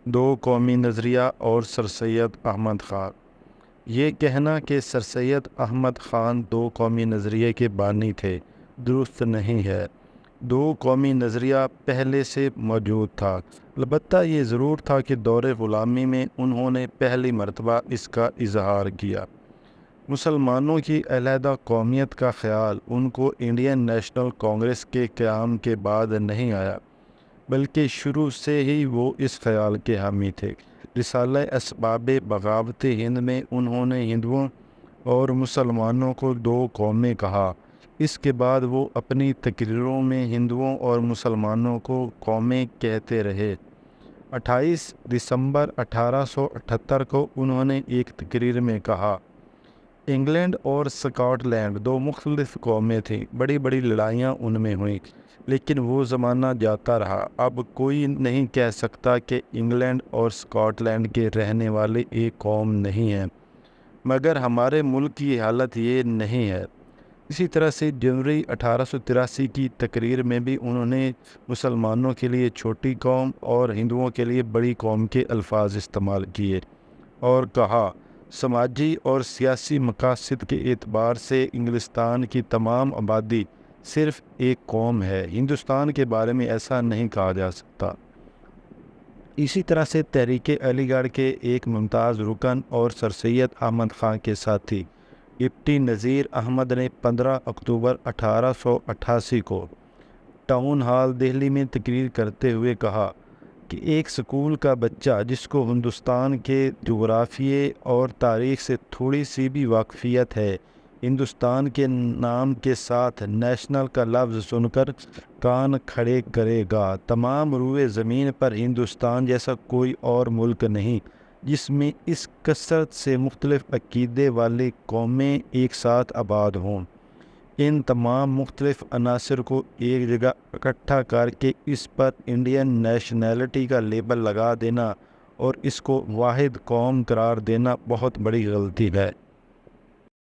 دو قومی نظریہ اور سر سید احمد خان۔ یہ کہنا کہ سر سید احمد خان دو قومی نظریے کے بانی تھے درست نہیں ہے۔ دو قومی نظریہ پہلے سے موجود تھا، البتہ یہ ضرور تھا کہ دور غلامی میں انہوں نے پہلی مرتبہ اس کا اظہار کیا۔ مسلمانوں کی علیحدہ قومیت کا خیال ان کو انڈین نیشنل کانگریس کے قیام کے بعد نہیں آیا، بلکہ شروع سے ہی وہ اس خیال کے حامی تھے۔ رسالہ اسباب بغاوت ہند میں انہوں نے ہندوؤں اور مسلمانوں کو دو قومیں کہا۔ اس کے بعد وہ اپنی تقریروں میں ہندوؤں اور مسلمانوں کو قومیں کہتے رہے۔ 28 دسمبر 1878 کو انہوں نے ایک تقریر میں کہا، انگلینڈ اور اسکاٹ لینڈ دو مختلف قومیں تھیں، بڑی بڑی لڑائیاں ان میں ہوئیں، لیکن وہ زمانہ جاتا رہا۔ اب کوئی نہیں کہہ سکتا کہ انگلینڈ اور اسکاٹ لینڈ کے رہنے والے ایک قوم نہیں ہیں، مگر ہمارے ملک کی حالت یہ نہیں ہے۔ اسی طرح سے جنوری 1883 کی تقریر میں بھی انہوں نے مسلمانوں کے لیے چھوٹی قوم اور ہندوؤں کے لیے بڑی قوم کے الفاظ استعمال کیے اور کہا، سماجی اور سیاسی مقاصد کے اعتبار سے انگلستان کی تمام آبادی صرف ایک قوم ہے، ہندوستان کے بارے میں ایسا نہیں کہا جا سکتا۔ اسی طرح سے تحریک علی گڑھ کے ایک ممتاز رکن اور سر سید احمد خان کے ساتھی ڈپٹی نذیر احمد نے 15 اکتوبر 1888 کو ٹاؤن ہال دہلی میں تقریر کرتے ہوئے کہا کہ ایک اسکول کا بچہ جس کو ہندوستان کے جغرافیے اور تاریخ سے تھوڑی سی بھی واقفیت ہے، ہندوستان کے نام کے ساتھ نیشنل کا لفظ سن کر کان کھڑے کرے گا۔ تمام روئے زمین پر ہندوستان جیسا کوئی اور ملک نہیں جس میں اس کثرت سے مختلف عقیدے والی قومیں ایک ساتھ آباد ہوں۔ ان تمام مختلف عناصر کو ایک جگہ اکٹھا کر کے اس پر انڈین نیشنلٹی کا لیبل لگا دینا اور اس کو واحد قوم قرار دینا بہت بڑی غلطی ہے۔